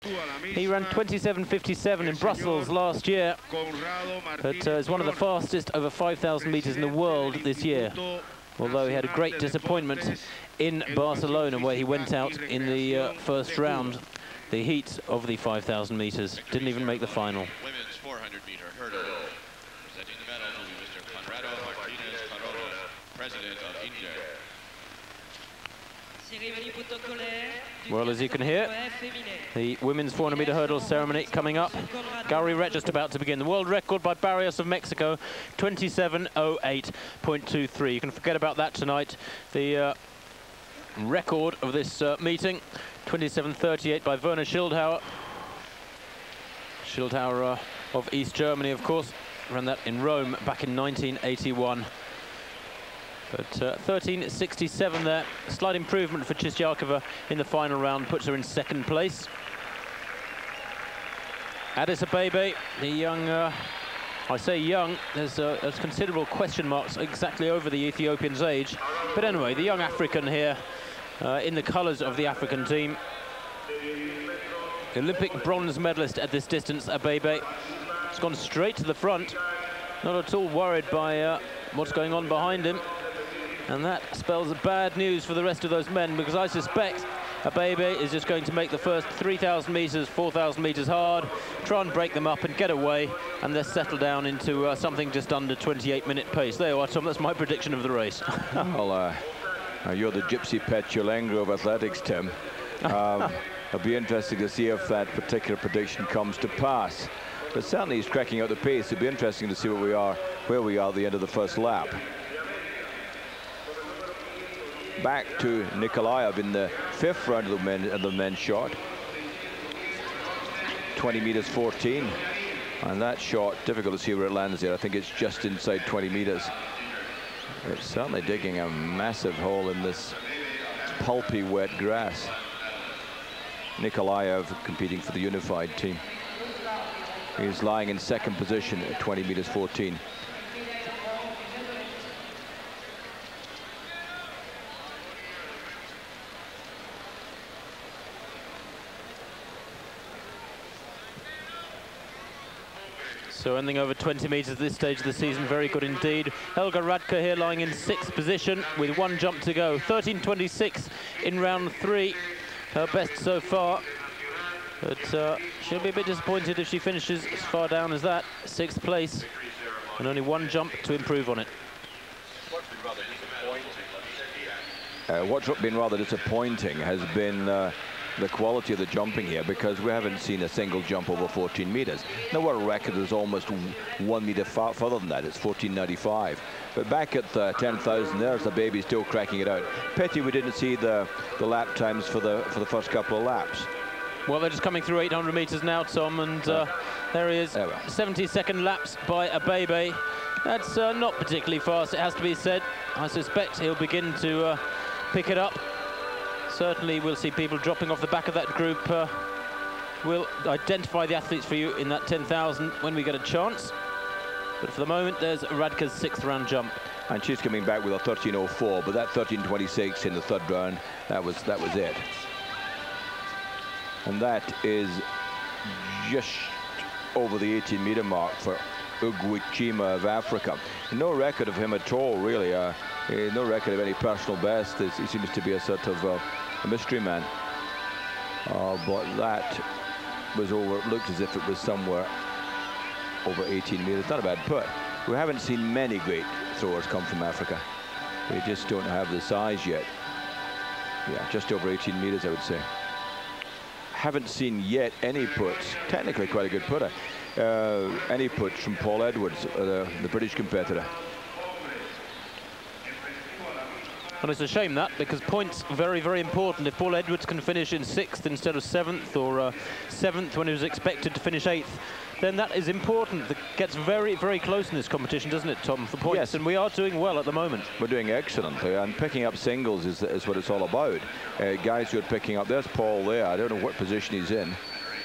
He ran 27.57 in Brussels last year, but is one of the fastest over 5,000 meters in the world this year. Although he had a great disappointment in Barcelona, where he went out in the first round, the heat of the 5,000 meters. Didn't even make the final. Women's 400-meter hurdle. Presenting the medal to Mr. Conrado Martinez-Carollo, President of India. Well, as you can hear, the women's 400-meter hurdle ceremony coming up. Gallery Ret just about to begin. The world record by Barrios of Mexico, 27:08.23. You can forget about that tonight. The record of this meeting, 27:38 by Werner Schildhauer. Schildhauer of East Germany, of course. Ran that in Rome back in 1981. But 13.67 there. Slight improvement for Chistyakova in the final round, puts her in second place. Addis Abebe, the young, I say young, there's considerable question marks exactly over the Ethiopian's age. But anyway, the young African here in the colours of the African team. Olympic bronze medalist at this distance, Abebe. He's gone straight to the front, not at all worried by what's going on behind him. And that spells bad news for the rest of those men, because I suspect Abebe is just going to make the first 3,000 meters, 4,000 meters hard, try and break them up and get away, and then settle down into something just under 28-minute pace. There you are, Tom. That's my prediction of the race. Well, you're the gypsy Petulengro of athletics, Tim. It'll be interesting to see if that particular prediction comes to pass. But certainly he's cracking out the pace. It'll be interesting to see where we are at the end of the first lap. Back to Nikolaev in the fifth round of the men's shot. 20 meters 14. And that shot, difficult to see where it lands there. I think it's just inside 20 meters. It's certainly digging a massive hole in this pulpy, wet grass. Nikolaev competing for the unified team. He's lying in second position at 20 meters 14. So anything over 20 meters at this stage of the season, very good indeed. Helga Radke here lying in sixth position with one jump to go. 13.26 in round 3, her best so far. But she'll be a bit disappointed if she finishes as far down as that, sixth place, and only one jump to improve on it. What's been rather disappointing has been the quality of the jumping here, because we haven't seen a single jump over 14 meters. The world record is almost 1 meter further than that. It's 14.95. But back at the 10,000, there's the baby still cracking it out. Pity we didn't see the lap times for the first couple of laps. Well, they're just coming through 800 meters now, Tom, and there he is. 70-second laps by Abebe. That's not particularly fast, it has to be said. I suspect he'll begin to pick it up. Certainly we'll see people dropping off the back of that group. We'll identify the athletes for you in that 10,000 when we get a chance. But for the moment, there's Radke's sixth round jump. And she's coming back with a 13.04, but that 13.26 in the third round, that was it. And that is just over the 18-meter mark for Uguichima of Africa. No record of him at all, really. No record of any personal best. He seems to be a sort of a mystery man. But that was over. It looked as if it was somewhere over 18 meters. Not a bad put. We haven't seen many great throwers come from Africa. They just don't have the size yet. Yeah, just over 18 meters, I would say. Haven't seen yet any puts. Technically quite a good putter. Any puts from Paul Edwards, the British competitor. And it's a shame that, because points very, very important. If Paul Edwards can finish in sixth instead of seventh, or seventh when he was expected to finish eighth, then that is important. That gets very, very close in this competition, doesn't it, Tom, for points? Yes. And we are doing well at the moment. We're doing excellently, and picking up singles is what it's all about. Guys who are picking up, there's Paul there. I don't know what position he's in,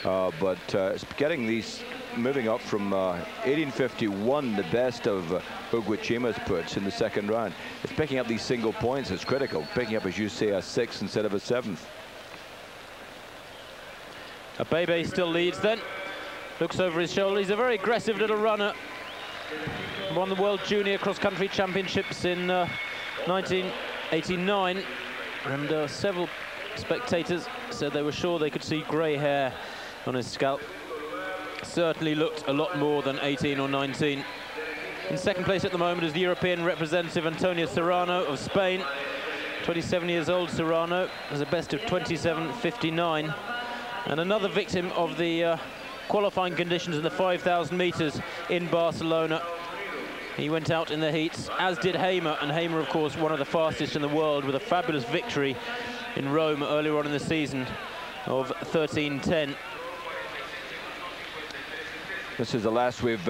but it's getting these, moving up from 18.51, the best of Uguichima's puts in the second round. It's picking up these single points. It's critical. Picking up, as you say, a sixth instead of a seventh. Abebe still leads then. Looks over his shoulder. He's a very aggressive little runner. Won the World Junior Cross Country Championships in 1989. And several spectators said they were sure they could see grey hair on his scalp. Certainly looked a lot more than 18 or 19. In second place at the moment is the European representative Antonio Serrano of Spain. 27 years old, Serrano has a best of 27.59. And another victim of the qualifying conditions in the 5,000 meters in Barcelona. He went out in the heats, as did Hamer, and Hamer, of course, one of the fastest in the world, with a fabulous victory in Rome earlier on in the season of 13:10. This is the last we've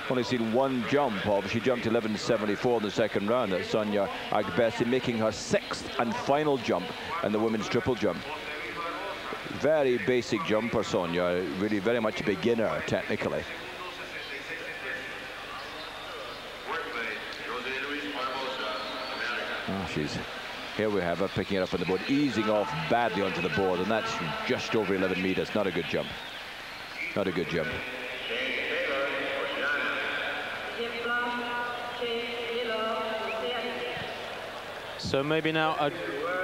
only seen one jump of. She jumped 11.74 in the second round. That's Sonia Agbesi making her 6th and final jump in the women's triple jump. Very basic jumper, Sonia, really very much a beginner technically. Oh, here we have her picking it up on the board, easing off badly onto the board, and that's just over 11 meters. Not a good jump. Not a good jump. So maybe now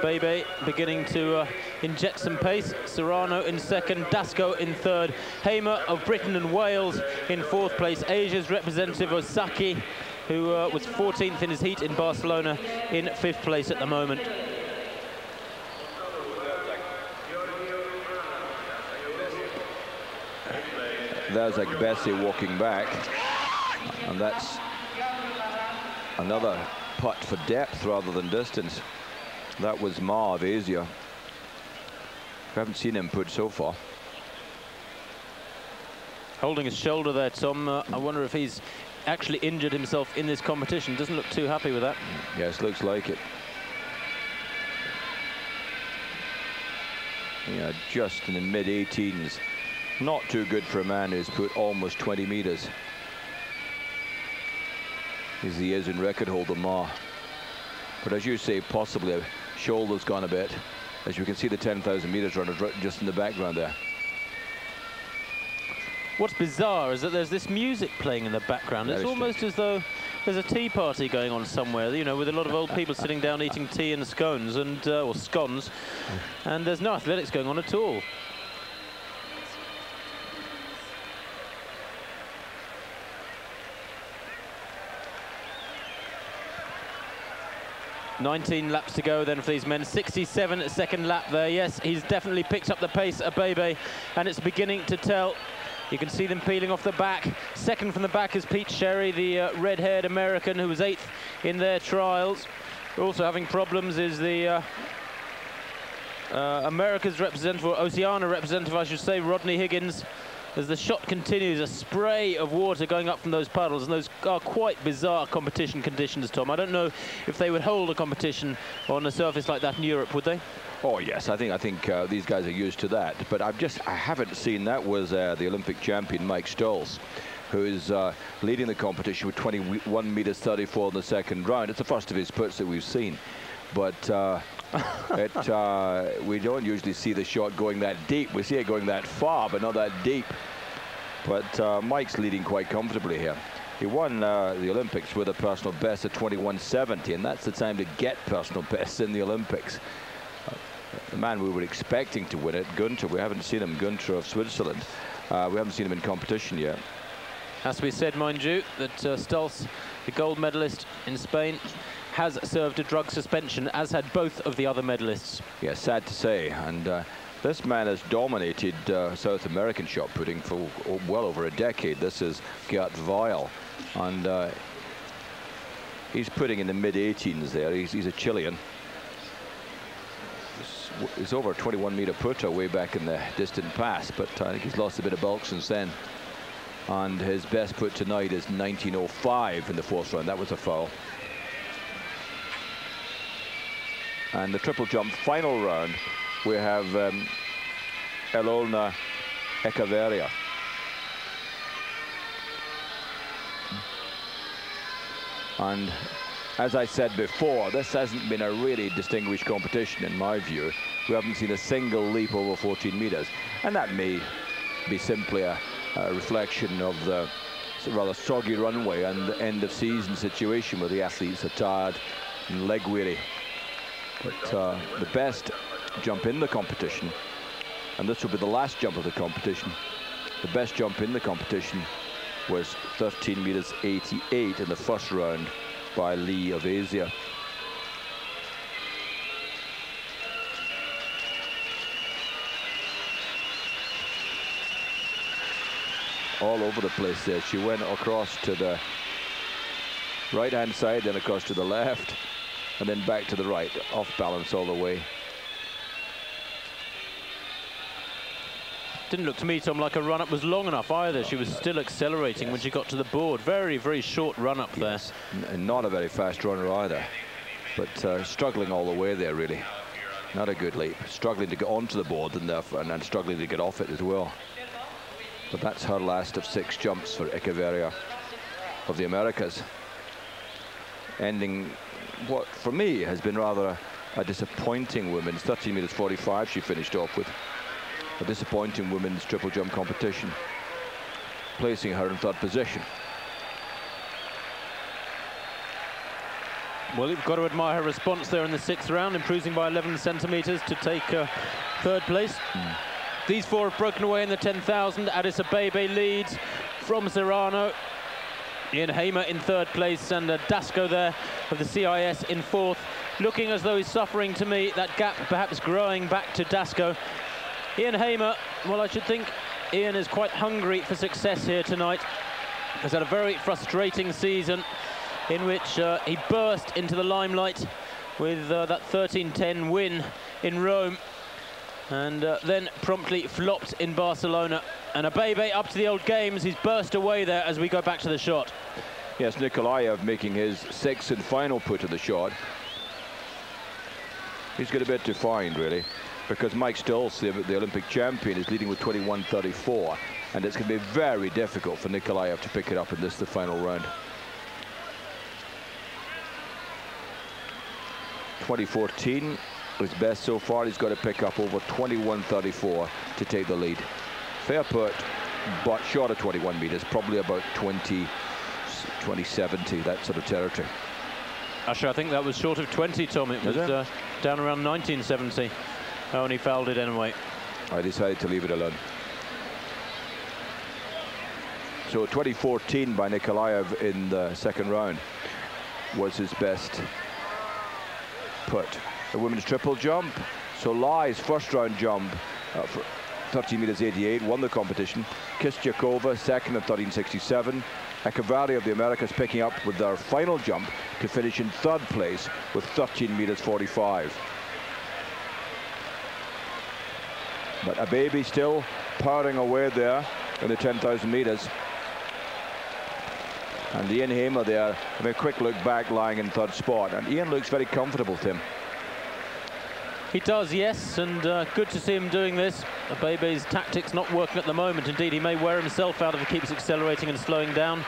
Abebe beginning to inject some pace. Serrano in second, Dasco in third, Hamer of Britain and Wales in fourth place. Asia's representative Osaki, who was 14th in his heat in Barcelona, in fifth place at the moment. There's Agbesi walking back, and that's another putt for depth rather than distance. That was Ma of Asia. We haven't seen him put so far. Holding his shoulder there, Tom. I wonder if he's actually injured himself in this competition. Doesn't look too happy with that. Yes, looks like it. Yeah, just in the mid-18s. Not too good for a man who's put almost 20 meters. As he is in record holder Ma. But as you say, possibly a shoulder's gone a bit. As you can see, the 10,000 meters runner just in the background there. What's bizarre is that there's this music playing in the background. It's almost as though there's a tea party going on somewhere, you know, with a lot of old people sitting down eating tea and scones, and or scones, and there's no athletics going on at all. "19 laps to go then for these men. 67 at second lap there. Yes, he's definitely picked up the pace, Abebe, and it's beginning to tell. You can see them peeling off the back. Second from the back is Pete Sherry, the red-haired American who was 8th in their trials. Also having problems is the America's representative, or Oceania representative, I should say, Rodney Higgins. As the shot continues, a spray of water going up from those puddles, and those are quite bizarre competition conditions, Tom. I don't know if they would hold a competition on a surface like that in Europe, would they? Oh yes, I think these guys are used to that. But I haven't seen. That was the Olympic champion Mike Stolz, who is leading the competition with 21 meters 34 in the second round. It's the first of his puts that we've seen, but we don't usually see the shot going that deep. We see it going that far, but not that deep. But Mike's leading quite comfortably here. He won the Olympics with a personal best of 21.70, and that's the time to get personal bests in the Olympics. The man we were expecting to win it, Gunter. We haven't seen him, Gunter of Switzerland. We haven't seen him in competition yet. Has to be said, mind you, that Stolz, the gold medalist in Spain, has served a drug suspension, as had both of the other medalists. Yeah, sad to say. And this man has dominated South American shot putting for well over a decade. This is Gert Weil, and he's putting in the mid-18s there. He's a Chilean. He's over a 21-meter putter way back in the distant past, but I think he's lost a bit of bulk since then. And his best put tonight is 19.05 in the fourth round. That was a foul. And the triple jump final round, we have Elolna Echeverria. And as I said before, this hasn't been a really distinguished competition in my view. We haven't seen a single leap over 14 meters, and that may be simply a reflection of the rather soggy runway and the end of season situation where the athletes are tired and leg weary. But the best jump in the competition, and this will be the last jump of the competition, the best jump in the competition was 13 meters 88 in the first round by Lee of Asia. All over the place there. She went across to the right hand side, then across to the left, and then back to the right, off balance all the way. Didn't look to me, Tom, like a run-up was long enough either. She was still accelerating when she got to the board. Very, very short run-up there. And not a very fast runner either, but struggling all the way there, really. Not a good leap. Struggling to get onto the board and struggling to get off it as well. But that's her last of 6 jumps for Echeverria of the Americas. Ending what, for me, has been rather a disappointing women's 13 meters 45 she finished off with. A disappointing women's triple jump competition, placing her in 3rd position. Well, you've got to admire her response there in the 6th round, improving by 11 centimeters to take 3rd place. These 4 have broken away in the 10,000. Addis Abebe leads from Serrano. Ian Hamer in 3rd place, and Dasco there of the CIS in 4th. Looking as though he's suffering, to me, that gap perhaps growing back to Dasco. Ian Hamer, well, I should think Ian is quite hungry for success here tonight. He's had a very frustrating season in which he burst into the limelight with that 13:10 win in Rome, and then promptly flopped in Barcelona. And Abebe up to the old games. He's burst away there as we go back to the shot. Yes, Nikolaev making his 6th and final put of the shot. He's got a bit to find, really, because Mike Stolz, the Olympic champion, is leading with 21:34, and it's going to be very difficult for Nikolaev to pick it up in this, the final round. 2014 is best so far. He's got to pick up over 21:34 to take the lead. Fair put, but short of 21 meters, probably about 2070, that sort of territory. Actually, I think that was short of 20, Tom. It was down around 1970. Oh, and he fouled it anyway. I decided to leave it alone. So 2014 by Nikolaev in the 2nd round was his best put. The women's triple jump. So Lai's 1st round jump for 13 meters 88 won the competition. Kistyakova 2nd at 13:67. Echeverria of the Americas picking up with their final jump to finish in 3rd place with 13 meters 45. But Abebe still powering away there in the 10,000 meters. And Ian Hamer there, a quick look back, lying in 3rd spot. And Ian looks very comfortable to him. He does, yes, and good to see him doing this. Abebe's tactics not working at the moment. Indeed, he may wear himself out if he keeps accelerating and slowing down.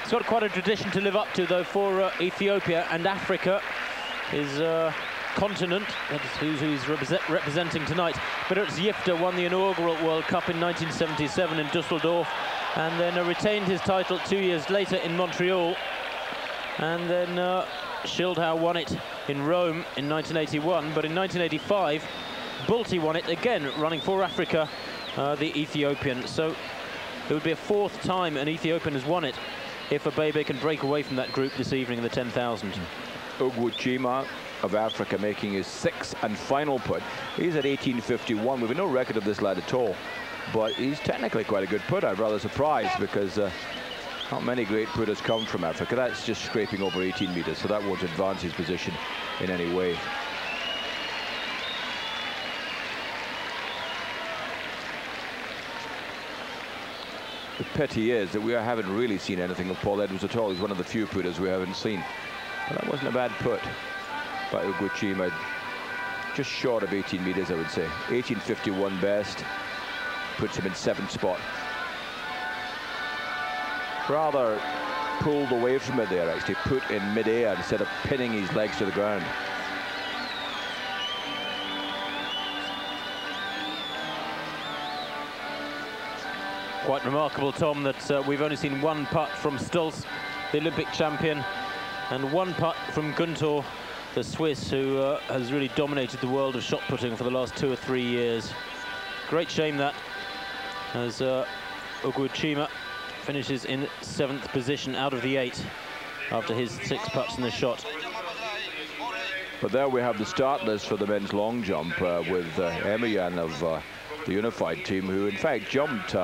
He's got quite a tradition to live up to, though, for Ethiopia and Africa. His continent, that's who he's representing tonight. But Yifta won the inaugural World Cup in 1977 in Dusseldorf, and then retained his title 2 years later in Montreal. And then Schildhau won it in Rome in 1981, but in 1985, Bulti won it again, running for Africa, the Ethiopian. So it would be a 4th time an Ethiopian has won it if Abebe can break away from that group this evening in the 10,000. Ogwuchima of Africa making his 6th and final put. He's at 18:51. We've no record of this lad at all, but he's technically quite a good putter. I'm rather surprised because not many great putters come from Africa. That's just scraping over 18 meters, so that won't advance his position in any way. The pity is that we haven't really seen anything of Paul Edwards at all. He's one of the few putters we haven't seen. But that wasn't a bad put by Ogwuchima. Just short of 18 meters, I would say. 18:51 best. Puts him in 7th spot. Rather pulled away from it there, actually put in mid-air instead of pinning his legs to the ground. Quite remarkable, Tom, that we've only seen one putt from Stolz, the Olympic champion, and one putt from Gunter, the Swiss, who has really dominated the world of shot putting for the last 2 or 3 years. Great shame that, as Uguachima finishes in 7th position out of the 8 after his 6 putts in the shot. But there we have the start list for the men's long jump with Emiyan of the unified team, who in fact jumped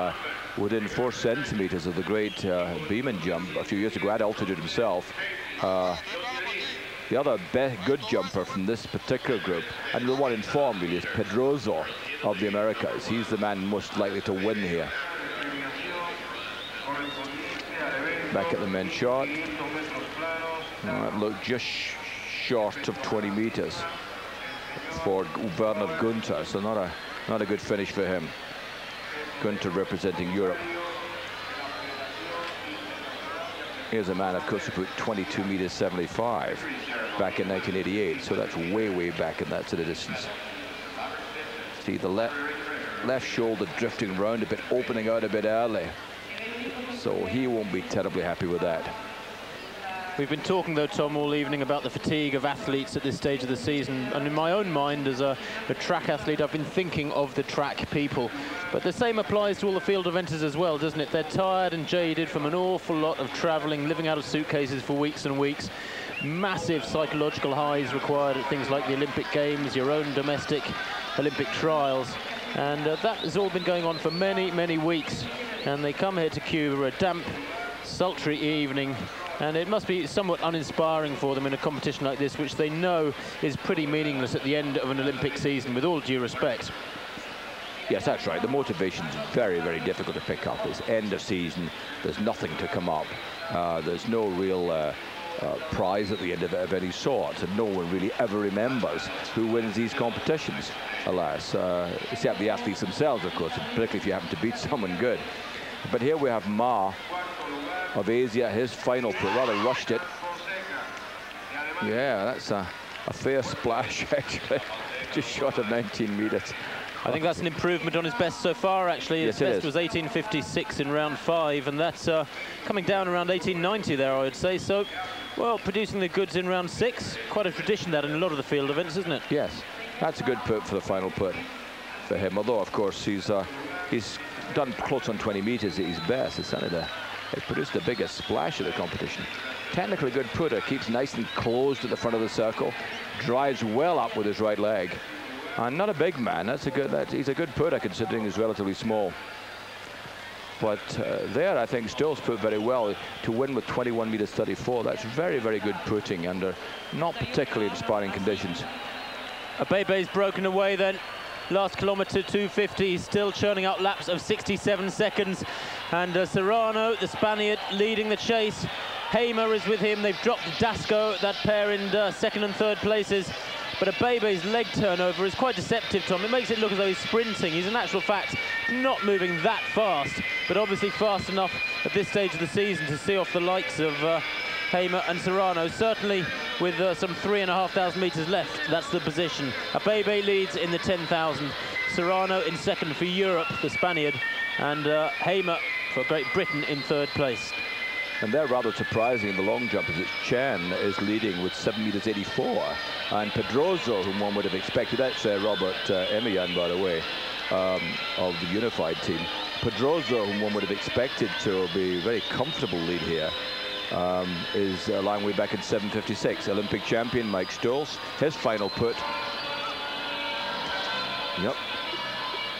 within 4 centimeters of the great Beeman jump a few years ago at altitude himself. The other good jumper from this particular group, and the one in form really, is Pedroso of the Americas. He's the man most likely to win here. Back at the men's shot. It looked just short of 20 meters for Bernard Gunter, so not a good finish for him. Gunter representing Europe. Here's a man, of course, who put 22 meters 75 back in 1988, so that's way back in that sort of distance. See the left shoulder drifting around a bit, opening out a bit early, so he won't be terribly happy with that. We've been talking, though, Tom, all evening about the fatigue of athletes at this stage of the season. And in my own mind, as a track athlete, I've been thinking of the track people. But the same applies to all the field eventers as well, doesn't it? They're tired and jaded from an awful lot of traveling, living out of suitcases for weeks and weeks. Massive psychological highs required at things like the Olympic Games, your own domestic Olympic trials. And that has all been going on for many weeks. And they come here to Cuba, a damp, sultry evening. And it must be somewhat uninspiring for them in a competition like this, which they know is pretty meaningless at the end of an Olympic season, with all due respect. Yes, that's right. The motivation's very difficult to pick up. It's end of season. There's nothing to come up. There's no real prize at the end of it of any sort, and no one really ever remembers who wins these competitions, alas. Except the athletes themselves, of course, particularly if you happen to beat someone good. But here we have Ma of Asia, his final put, rather rushed it. Yeah, that's a fair splash, actually. Just short of 19 meters. I think that's an improvement on his best so far, actually. His best was 18.56 in round 5, and that's coming down around 18.90 there, I would say. So, well, producing the goods in round 6. Quite a tradition, that, in a lot of the field events, isn't it? Yes, that's a good put for the final put for him. Although, of course, he's done close on 20 meters at his best. It produced the biggest splash of the competition. Technically good putter, keeps nice and closed at the front of the circle, drives well up with his right leg, and not a big man. He's a good putter considering he's relatively small. But there, I think Stolz put very well to win with 21 meters 34. That's very good putting under not particularly inspiring conditions. Abebe's broken away then. Last kilometre, 2:50, still churning out laps of 67 seconds. And Serrano, the Spaniard, leading the chase. Hamer is with him. They've dropped Dasco, that pair in 2nd and 3rd places. But Abebe's leg turnover is quite deceptive, Tom. It makes it look as though he's sprinting. He's in actual fact not moving that fast, but obviously fast enough at this stage of the season to see off the likes of Hamer and Serrano. Certainly with some 3,500 meters left, that's the position. Abebe leads in the 10,000. Serrano in 2nd for Europe, the Spaniard, and Hamer for Great Britain in 3rd place. And they're rather surprising in the long jump, as it's Chen is leading with 7 meters 84. And Pedroso, whom one would have expected, that's Robert Emiyan, by the way, of the unified team. Pedroso, whom one would have expected to be a very comfortable lead here, is lying way back in 7:56. Olympic champion Mike Stolz, his final put. Yep.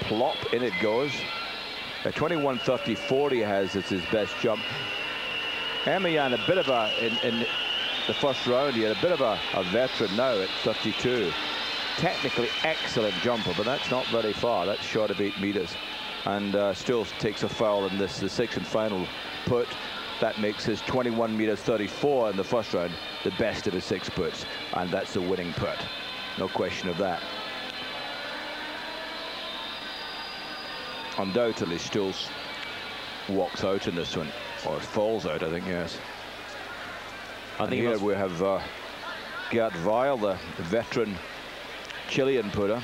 Plop, in it goes. 21:34 he has as his best jump. Emiyan, a bit of in the first round, he had a bit of a veteran now at 32. Technically excellent jumper, but that's not very far. That's short of 8 meters. And Stolz takes a foul in this, the 6th and final put. That makes his 21 meters 34 in the first round the best of his 6 puts. And that's the winning put. No question of that. Undoubtedly, Stolz walks out in this one. Or falls out, I think, yes. I think here we have Gert Weil, the veteran Chilean putter.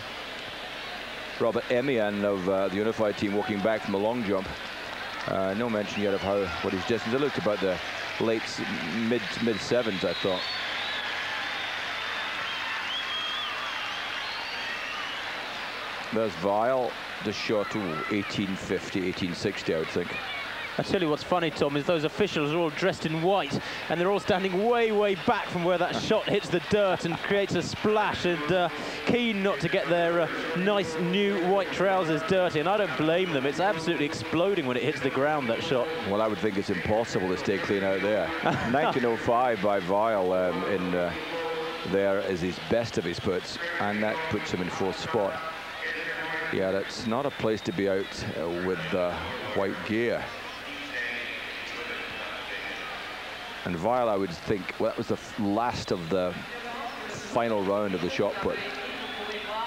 Robert Emian of the unified team walking back from the long jump. No mention yet of what his distance. It looked about the mid sevens, I thought. There's Weil, just short to 1850, 1860, I would think. I tell you what's funny, Tom, is those officials are all dressed in white, and they're all standing way, way back from where that shot hits the dirt and creates a splash, and keen not to get their nice new white trousers dirty, and I don't blame them. It's absolutely exploding when it hits the ground, that shot. Well, I would think it's impossible to stay clean out there. 1905 by Weil there is his best of his puts, and that puts him in fourth spot. Yeah, that's not a place to be out with white gear. And Weil, I would think, well, that was the last of the final round of the shot put.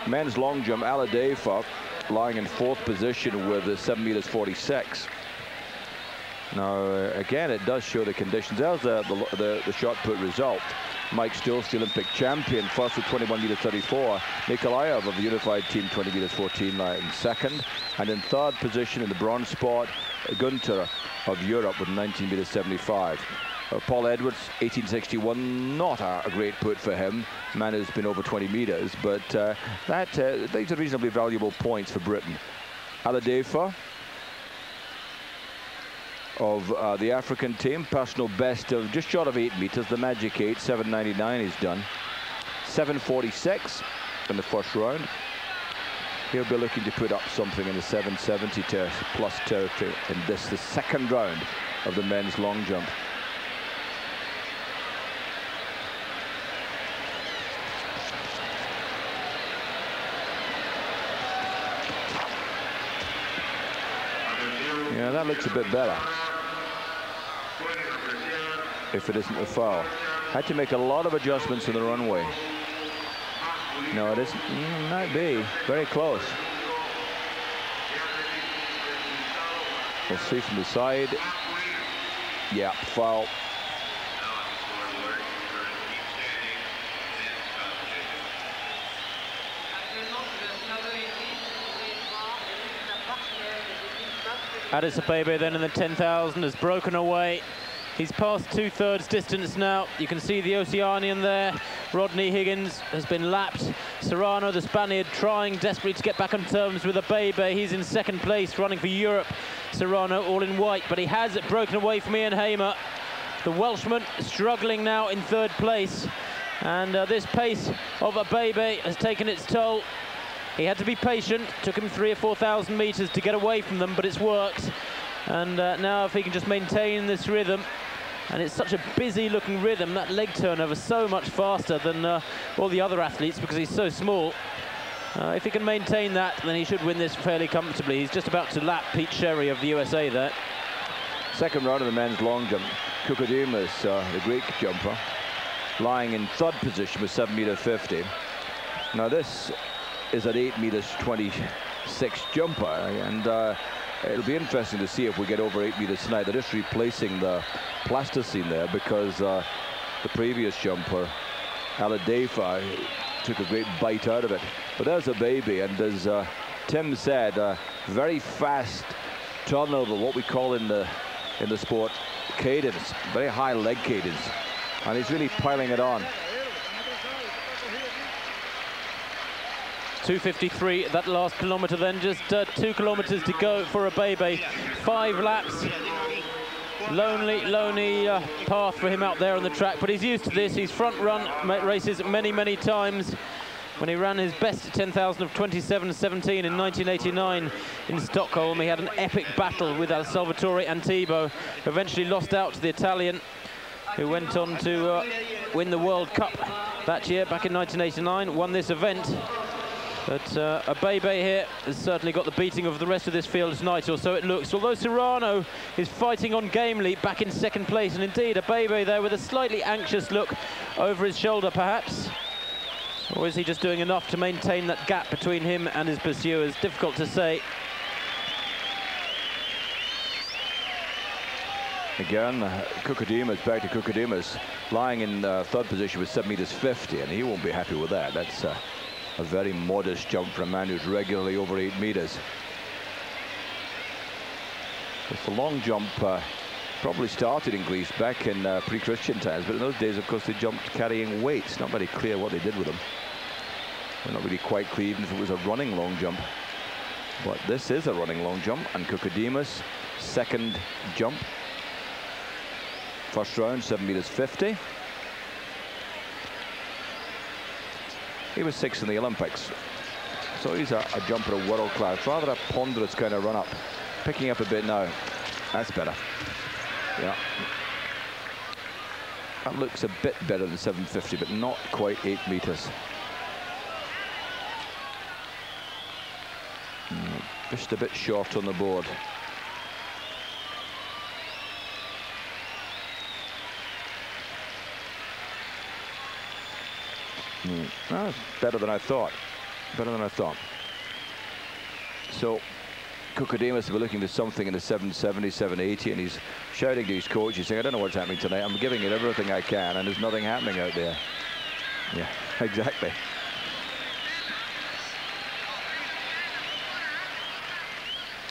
Men's long jump, Aladefa lying in fourth position with 7.46 meters. Now, again, it does show the conditions. There's the shot put result. Mike Stills, the Olympic champion, first with 21.34 meters. Nikolaev of the unified team, 20.14 meters, in second. And in third position in the bronze spot, Gunter of Europe with 19.75 meters. Paul Edwards, 1861, not a great put for him. Man has been over 20 meters, but these are reasonably valuable points for Britain. Aladefa of the African team, personal best of just short of 8 meters, the magic 8, 7.99 he's done. 7.46 in the first round. He'll be looking to put up something in the 7.70 plus territory in the second round of the men's long jump. Yeah, that looks a bit better. If it isn't a foul. Had to make a lot of adjustments in the runway. No, it isn't. Might be. Very close. We'll see from the side. Yeah, foul. Addis Abebe then in the 10,000 has broken away. He's past 2/3 distance now. You can see the Oceanian there. Rodney Higgins has been lapped. Serrano, the Spaniard, trying desperately to get back on terms with Abebe. He's in second place, running for Europe. Serrano all in white, but he has broken away from Ian Hamer. The Welshman struggling now in third place. And this pace of Abebe has taken its toll. He had to be patient. Took him 3,000 or 4,000 meters to get away from them, but it's worked. And now if he can just maintain this rhythm, and it's such a busy looking rhythm, that leg turnover so much faster than all the other athletes because he's so small. If he can maintain that, then he should win this fairly comfortably. He's just about to lap Pete Sherry of the USA there. Second round of the men's long jump. Kokodemus, the Greek jumper, lying in third position with 7.50 meters. Now this is at 8.26 meters jumper, and it'll be interesting to see if we get over 8 meters tonight. They're just replacing the plasticine there because the previous jumper, Aladefa, took a great bite out of it. But there's Abebe, and as Tim said, very fast turnover, what we call in the sport cadence, very high leg cadence, and he's really piling it on. 2:53 that last kilometre then, just 2 kilometres to go for Abebe. 5 laps. Lonely path for him out there on the track, but he's used to this. He's front run races many times. When he ran his best 10,000 of 27:17 in 1989 in Stockholm, he had an epic battle with Salvatore Antibò, who eventually lost out to the Italian, who went on to win the World Cup that year back in 1989, won this event. But Abebe here has certainly got the beating of the rest of this field tonight, or so it looks. Although Serrano is fighting on gamely back in second place, and indeed Abebe there with a slightly anxious look over his shoulder perhaps. Or is he just doing enough to maintain that gap between him and his pursuers? Difficult to say. Again, Kukodemas, back to Kukodemas, lying in third position with 7.50 meters, and he won't be happy with that. That's a very modest jump for a man who's regularly over 8 meters. The long jump probably started in Greece back in pre-Christian times, but in those days, of course, they jumped carrying weights. Not very clear what they did with them. They're not really quite clear, even if it was a running long jump. But this is a running long jump, and Kukodemas, second jump. First round, 7.50 meters. He was 6th in the Olympics. So he's a jumper of world class. Rather a ponderous kind of run up. Picking up a bit now. That's better. Yeah. That looks a bit better than 7.50, but not quite 8 meters. Just a bit short on the board. That's better than I thought. Better than I thought. So Kukodemas will be looking for something in the 7.70, 7.80, and he's shouting to his coach. He's saying, I don't know what's happening tonight. I'm giving it everything I can, and there's nothing happening out there. Yeah, exactly.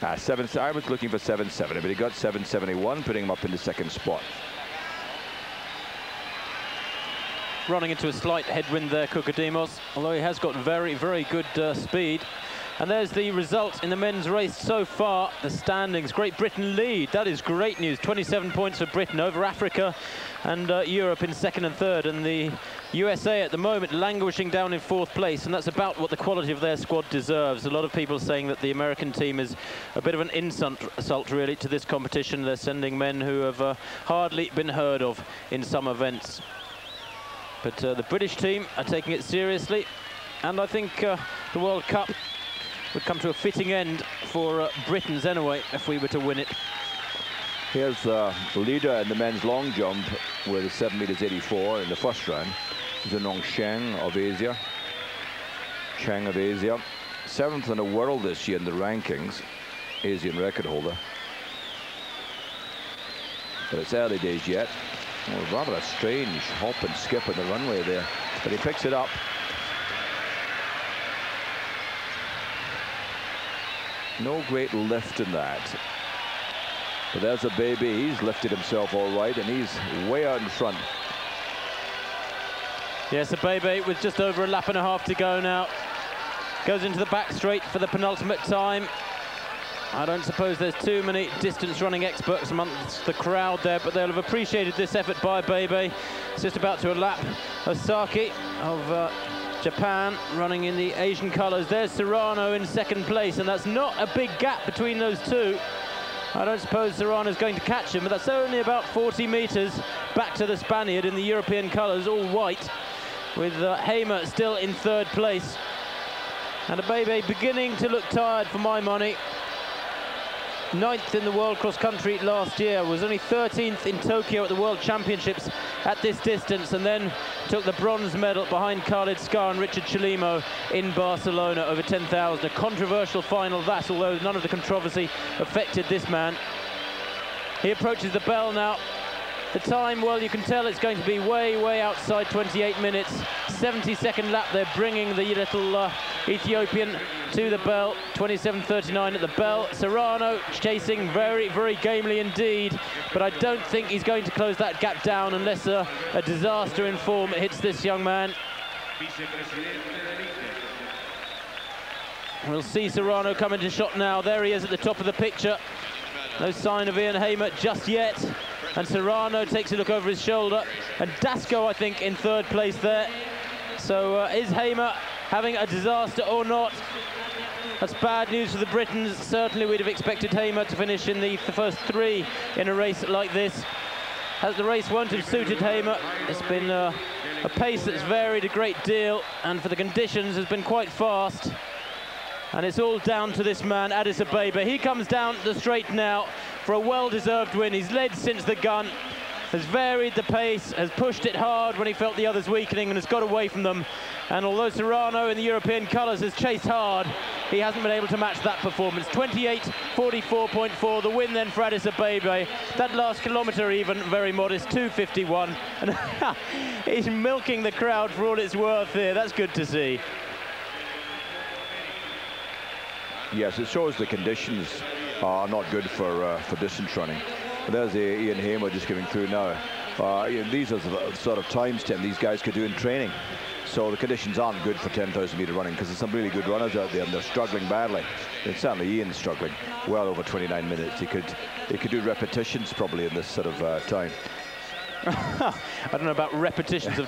I was looking for 7.70, but he got 7.71, putting him up in the second spot. Running into a slight headwind there, Kukodemas, although he has got very, very good speed. And there's the result in the men's race so far. The standings, Great Britain lead. That is great news. 27 points for Britain over Africa and Europe in second and third. And the USA at the moment languishing down in fourth place. And that's about what the quality of their squad deserves. A lot of people saying that the American team is a bit of an insult really to this competition. They're sending men who have hardly been heard of in some events. But the British team are taking it seriously. And I think the World Cup would come to a fitting end for Britain's anyway, if we were to win it. Here's the leader in the men's long jump with 7.84 meters in the first round. Zhenong Sheng of Asia. Cheng of Asia. 7th in the world this year in the rankings. Asian record holder. But it's early days yet. Well, rather a strange hop and skip on the runway there. But he picks it up. No great lift in that. But there's a baby. He's lifted himself all right, and he's way out in front. Yes, a baby with just over a lap and a half to go now. Goes into the back straight for the penultimate time. I don't suppose there's too many distance running experts amongst the crowd there, but they'll have appreciated this effort by Bebe. It's just about to lap Osaki of Japan, running in the Asian colours. There's Serrano in second place, and that's not a big gap between those two. I don't suppose Serrano's going to catch him, but that's only about 40 meters back to the Spaniard in the European colours, all white, with Hamer still in third place. And Abebe beginning to look tired for my money. 9th in the World Cross Country last year, was only 13th in Tokyo at the World Championships at this distance, and then took the bronze medal behind Khalid Skar and Richard Chelimo in Barcelona over 10,000. A controversial final that, although none of the controversy affected this man. He approaches the bell now. The time, well, you can tell it's going to be way, way outside 28 minutes. 72nd lap, they're bringing the little Ethiopian to the bell. 27:39 at the bell. Serrano chasing very, very gamely indeed, but I don't think he's going to close that gap down unless a disaster in form hits this young man. We'll see Serrano come into shot now. There he is at the top of the picture. No sign of Ian Hamer just yet. And Serrano takes a look over his shoulder. And Dasco, I think, in third place there. So is Hamer having a disaster or not? That's bad news for the Britons. Certainly we'd have expected Hamer to finish in the first three in a race like this. As the race won't have suited Hamer. It's been a pace that's varied a great deal, and for the conditions has been quite fast. And it's all down to this man, Addis Abebe. He comes down the straight now for a well-deserved win. He's led since the gun, has varied the pace, has pushed it hard when he felt the others weakening, and has got away from them. And although Serrano in the European colours has chased hard, he hasn't been able to match that performance. 28:44.4, the win then for Addis Abebe. That last kilometre even, very modest, 2:51. And he's milking the crowd for all it's worth here. That's good to see. Yes, it shows the conditions are not good for distance running. And there's Ian Hamer just coming through now. These are the sort of times, Tim, these guys could do in training. So the conditions aren't good for 10,000 metre running, because there's some really good runners out there and they're struggling badly. And certainly Ian's struggling well over 29 minutes. He could do repetitions probably in this sort of time. I don't know about repetitions of